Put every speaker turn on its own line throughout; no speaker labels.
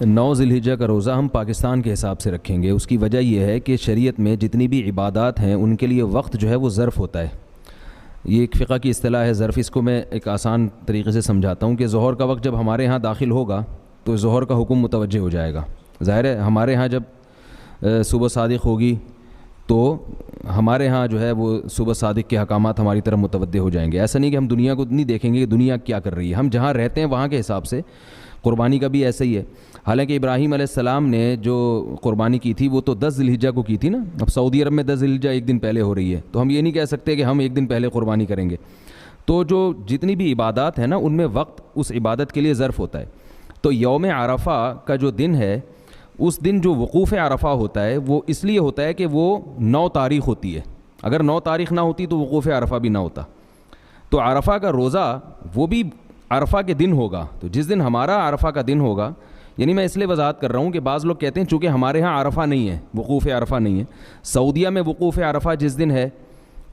9 ذی الحجہ کا روزہ ہم پاکستان کے حساب سے رکھیں گے۔ اس کی وجہ یہ ہے کہ شریعت میں جتنی بھی عبادات ہیں ان کے لیے وقت جو ہے وہ ظرف ہوتا ہے۔ یہ ایک فقہ کی اصطلاح ہے ظرف۔ اس کو میں ایک آسان طریقے سے سمجھاتا ہوں کہ ظہر کا وقت جب ہمارے ہاں داخل ہوگا تو ظہر کا حکم متوجہ ہو جائے گا۔ ظاہر ہے ہمارے ہاں جب صبح صادق ہوگی تو ہمارے ہاں جو ہے وہ صبح صادق کے احکامات ہماری طرف متوجہ ہو جائیں گے۔ ایسا نہیں کہ ہم دنیا کو نہیں دیکھیں گے کہ دنیا کیا کر رہی ہے، ہم جہاں رہتے ہیں وہاں کے حساب سے قربانی کا بھی ایسا ہی ہے۔ حالانکہ ابراہیم علیہ السلام نے جو قربانی کی تھی وہ تو 10 ذی الحجہ کو کی تھی نا۔ اب سعودی عرب میں 10 ذی الحجہ ایک دن پہلے ہو رہی ہے، تو ہم یہ نہیں کہہ سکتے کہ ہم ایک دن پہلے قربانی کریں گے۔ تو جو جتنی بھی عبادات ہیں نا ان میں وقت اس عبادت کے لیے ظرف ہوتا ہے۔ تو یوم عرفہ کا جو دن ہے اس دن جو وقوف عرفہ ہوتا ہے وہ اس لیے ہوتا ہے کہ وہ 9 تاریخ ہوتی ہے۔ اگر 9 تاریخ نہ ہوتی تو وقوف عرفہ بھی نہ ہوتا۔ تو عرفہ کا روزہ وہ بھی عرفہ کے دن ہوگا۔ تو جس دن ہمارا عرفہ کا دن ہوگا، یعنی میں اس لیے وضاحت کر رہا ہوں کہ بعض لوگ کہتے ہیں چونکہ ہمارے ہاں عرفہ نہیں ہے، وقوف عرفہ نہیں ہے، سعودیہ میں وقوف عرفہ جس دن ہے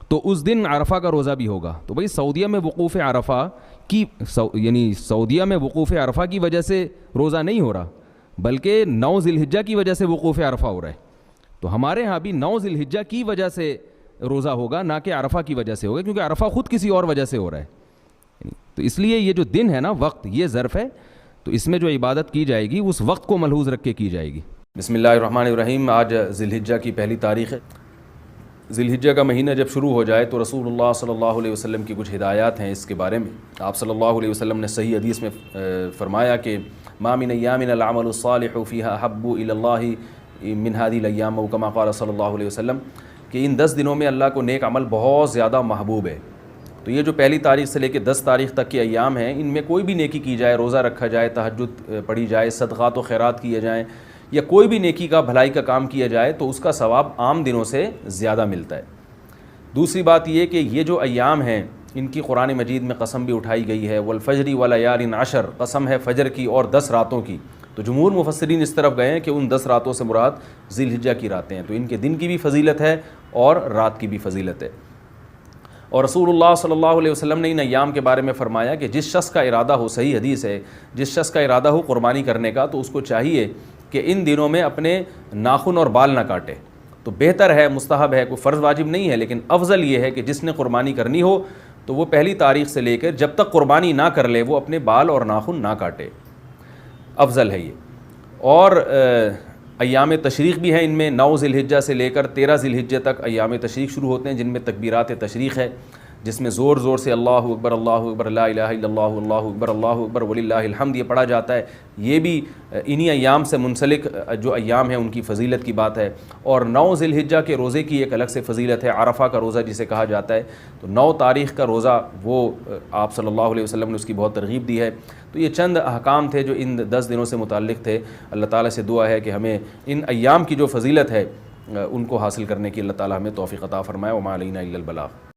تو اس دن عرفہ کا روزہ بھی ہوگا۔ تو بھئی سعودیہ میں وقوف عرفہ کی یعنی سعودیہ میں وقوف عرفہ کی وجہ سے روزہ نہیں ہو رہا، بلکہ 9 ذی الحجہ کی وجہ سے وقوف عرفہ ہو رہا ہے۔ تو ہمارے ہاں بھی 9 ذی الحجہ کی وجہ سے روزہ ہوگا، نہ کہ عرفہ کی وجہ سے ہوگا، کیونکہ عرفہ خود کسی اور وجہ سے ہو رہا ہے۔ تو اس لیے یہ جو دن ہے نا، وقت، یہ ظرف ہے۔ تو اس میں جو عبادت کی جائے گی اس وقت کو ملحوظ رکھ کے کی جائے گی۔ بسم اللہ الرحمن الرحیم۔ آج ذی الحجہ کی پہلی تاریخ ہے۔ ذی الحجہ کا مہینہ جب شروع ہو جائے تو رسول اللہ صلی اللہ علیہ وسلم کی کچھ ہدایات ہیں اس کے بارے میں۔ آپ صلی اللہ علیہ وسلم نے صحیح حدیث میں فرمایا کہ ما من ایام العمل الصالح فیہا احب الی اللہ من ہذه الایام، او کما قال صلی اللہ علیہ وسلم، کہ ان 10 دنوں میں اللہ کو نیک عمل بہت زیادہ محبوب ہے۔ تو یہ جو پہلی تاریخ سے لے کے 10 تاریخ تک کے ایام ہیں، ان میں کوئی بھی نیکی کی جائے، روزہ رکھا جائے، تہجد پڑھی جائے، صدقات و خیرات کیے جائیں، یا کوئی بھی نیکی کا بھلائی کا کام کیا جائے تو اس کا ثواب عام دنوں سے زیادہ ملتا ہے۔ دوسری بات یہ کہ یہ جو ایام ہیں ان کی قرآن مجید میں قسم بھی اٹھائی گئی ہے، والفجر ولیال عشر، قسم ہے فجر کی اور 10 راتوں کی۔ تو جمہور مفسرین اس طرف گئے ہیں کہ ان 10 راتوں سے مراد ذی الحجہ کی راتیں ہیں، تو ان کے دن کی بھی فضیلت ہے اور رات کی بھی فضیلت ہے۔ اور رسول اللہ صلی اللہ علیہ وسلم نے ان ایام کے بارے میں فرمایا کہ جس شخص کا ارادہ ہو، صحیح حدیث ہے، جس شخص کا ارادہ ہو قربانی کرنے کا تو اس کو چاہیے کہ ان دنوں میں اپنے ناخن اور بال نہ کاٹے۔ تو بہتر ہے، مستحب ہے، کوئی فرض واجب نہیں ہے، لیکن افضل یہ ہے کہ جس نے قربانی کرنی ہو تو وہ پہلی تاریخ سے لے کر جب تک قربانی نہ کر لے وہ اپنے بال اور ناخن نہ کاٹے، افضل ہے یہ۔ اور ایام تشریق بھی ہیں ان میں، 9 ذی الحجہ سے لے کر 13 ذی الحجہ تک ایام تشریق شروع ہوتے ہیں، جن میں تکبیرات تشریق ہے، جس میں زور زور سے اللہ اکبر لا الہ الا اللہ، اللہ اکبر وللہ الحمد یہ پڑھا جاتا ہے۔ یہ بھی انہی ایام سے منسلک جو ایام ہیں ان کی فضیلت کی بات ہے۔ اور 9 ذی الحجہ کے روزے کی ایک الگ سے فضیلت ہے، عرفہ کا روزہ جسے کہا جاتا ہے۔ تو 9 تاریخ کا روزہ وہ آپ صلی اللہ علیہ وسلم نے اس کی بہت ترغیب دی ہے۔ تو یہ چند احکام تھے جو ان 10 دنوں سے متعلق تھے۔ اللہ تعالیٰ سے دعا ہے کہ ہمیں ان ایام کی جو فضیلت ہے ان کو حاصل کرنے کی اللہ تعالیٰ ہمیں توفیق عطا فرمائے۔ وما علینا الا البلاغ۔